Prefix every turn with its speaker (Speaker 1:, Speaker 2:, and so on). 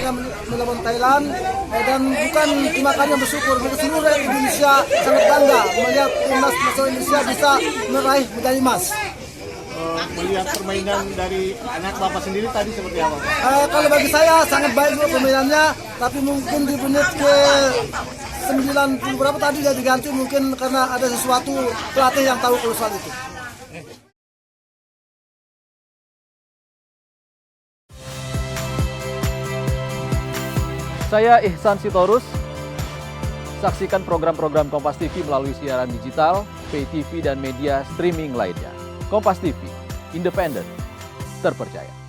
Speaker 1: mereka melawan Thailand dan bukan cuma kami yang bersyukur, seluruh rakyat Indonesia sangat bangga melihat timnas nasional Indonesia bisa meraih medali emas.
Speaker 2: Melihat permainan dari anak Bapak sendiri tadi seperti apa?
Speaker 1: Kalau bagi saya sangat baik juga permainannya, tapi mungkin di menit ke 90 berapa tadi dia diganti mungkin karena ada sesuatu pelatih yang tahu kalau soal itu.
Speaker 3: Saya Ihsan Sitorus. Saksikan program-program Kompas TV melalui siaran digital, pay TV dan media streaming lainnya. Kompas TV, independen, terpercaya.